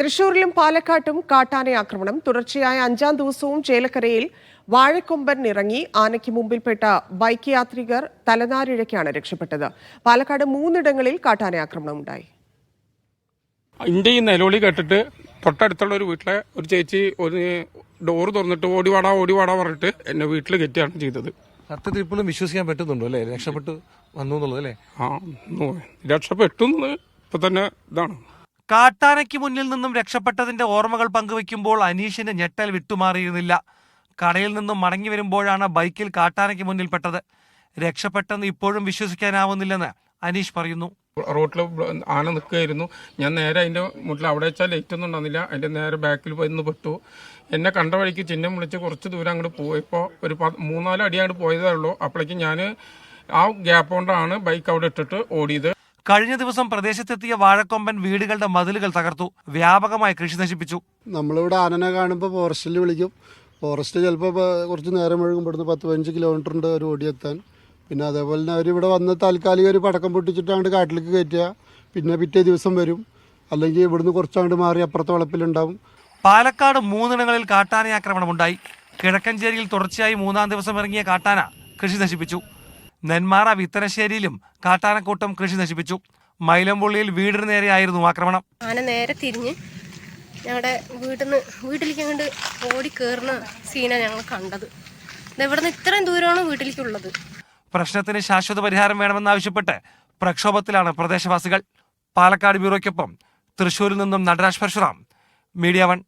തൃശൂരിലും പാലക്കാട്ടും കാട്ടാന ആക്രമണം. തുടർച്ചയായ 5-ാം ദിവസവും ചേലക്കരയിൽ വാഴക്കൊമ്പൻ ഇറങ്ങി ആനയ്ക്ക് മുമ്പിൽപ്പെട്ട ബൈക്ക് യാത്രികർ തലനാരിഴയ്ക്കാണ് രക്ഷപ്പെട്ടത്. പാലക്കാട് 3 ഇടങ്ങളിൽ കാട്ടാന ആക്രമണം ഉണ്ടായി. ഇന്ത്യ ഈ നിലവിളി കേട്ടിട്ട് തൊട്ടടുത്തുള്ള ഒരു വീട്ടിലെ ഒരു ചേച്ചി ഒരു ഡോറ് തുറന്നിട്ട് ഓടിവാടാ പറഞ്ഞിട്ട് എന്നെ വീട്ടിൽ കയറ്റുകയാണ് ചെയ്തത്. സത്യത്തിൽ ഇപ്പോഴും വിശ്വസിക്കാൻ പറ്റുന്നുണ്ടോ അല്ലേ? രക്ഷപ്പെട്ടു വന്നു എന്നുള്ളത് അല്ലേ? രക്ഷപ്പെട്ടു ഇപ്പൊ തന്നെ ഇതാണ്. കാട്ടാനയ്ക്ക് മുന്നിൽ നിന്നും രക്ഷപ്പെട്ടതിന്റെ ഓർമ്മകൾ പങ്കുവെക്കുമ്പോൾ അനീഷിന് ഞെട്ടൽ വിട്ടുമാറിയിരുന്നില്ല. കടയിൽ നിന്നും മടങ്ങി വരുമ്പോഴാണ് ബൈക്കിൽ കാട്ടാനയ്ക്ക് മുന്നിൽപ്പെട്ടത്. രക്ഷപ്പെട്ടെന്ന് ഇപ്പോഴും വിശ്വസിക്കാനാവുന്നില്ലെന്ന് അനീഷ് പറയുന്നു. റോട്ടിൽ ആന നിൽക്കുകയായിരുന്നു. ഞാൻ നേരെ അതിന്റെ മുന്നിൽ അവിടെ വെച്ചാൽ ലൈറ്റ് ഒന്നും ഉണ്ടാകുന്നില്ല. അതിന്റെ നേരെ ബാക്കിൽ പോയി പെട്ടു. എന്നെ കണ്ട വഴിക്ക് ചിഹ്നം വിളിച്ച് കുറച്ച് ദൂരം അങ്ങോട്ട് പോയപ്പോൾ ഒരു 3-4 അടി അങ്ങോട്ട് പോയതേ ഉള്ളൂ. അപ്പോഴേക്കും ഞാൻ ആ ഗ്യാപ്പ് കൊണ്ടാണ് ബൈക്ക് അവിടെ ഇട്ടിട്ട് ഓടിയത്. കഴിഞ്ഞ ദിവസം പ്രദേശത്തെത്തിയ വാഴക്കൊമ്പൻ വീടുകളുടെ മതിലുകൾ തകർത്തു. വ്യാപകമായി കൃഷി നശിപ്പിച്ചു. നമ്മളിവിടെ ആനനെ കാണുമ്പോൾ ഫോറസ്റ്റിൽ വിളിക്കും. ഫോറസ്റ്റ് ചിലപ്പോൾ കുറച്ച് നേരം ഒഴുകും. ഇവിടുന്ന് 10-15 കിലോമീറ്റർ ഉണ്ട് ഒരു ഓടിയെത്താൻ. പിന്നെ അതേപോലെ തന്നെ അവരിവിടെ വന്ന് താൽക്കാലിക ഒരു പടക്കം പൊട്ടിച്ചിട്ട് അങ്ങോട്ട് കാട്ടിലേക്ക് കയറ്റുക. പിന്നെ പിറ്റേ ദിവസം വരും. അല്ലെങ്കിൽ ഇവിടുന്ന് കുറച്ചങ്ങോട്ട് മാറി അപ്പുറത്തെ വളപ്പിലുണ്ടാവും. പാലക്കാട് 3 ഇടങ്ങളിൽ കാട്ടാനയാക്രമണമുണ്ടായി. കിഴക്കഞ്ചേരിയിൽ തുടർച്ചയായി 3-ാം ദിവസം ഇറങ്ങിയ കാട്ടാന കൃഷി നശിപ്പിച്ചു. നെന്മാറ വിത്തനശ്ശേരിയിലും കാട്ടാനക്കൂട്ടം കൃഷി നശിപ്പിച്ചു. മൈലമ്പുള്ളിയിൽ വീടിന് നേരെയായിരുന്നു ആക്രമണം. ആന നേരെ തിരിഞ്ഞ് ഞങ്ങളുടെ വീട്ടിലേക്ക് അങ്ങോട്ട് ഓടി കയറുന്ന സീനാണ് ഞങ്ങൾ കണ്ടത്. ഇവിടുന്ന് ഇത്രയും ദൂരമാണ് വീട്ടിലേക്കുള്ളത്. പ്രശ്നത്തിന് ശാശ്വത പരിഹാരം വേണമെന്നാവശ്യപ്പെട്ട് പ്രക്ഷോഭത്തിലാണ് പ്രദേശവാസികൾ. പാലക്കാട് ബ്യൂറോയ്ക്കൊപ്പം തൃശൂരിൽ നിന്നും നടരാജ് പരശുറാം, മീഡിയ 1.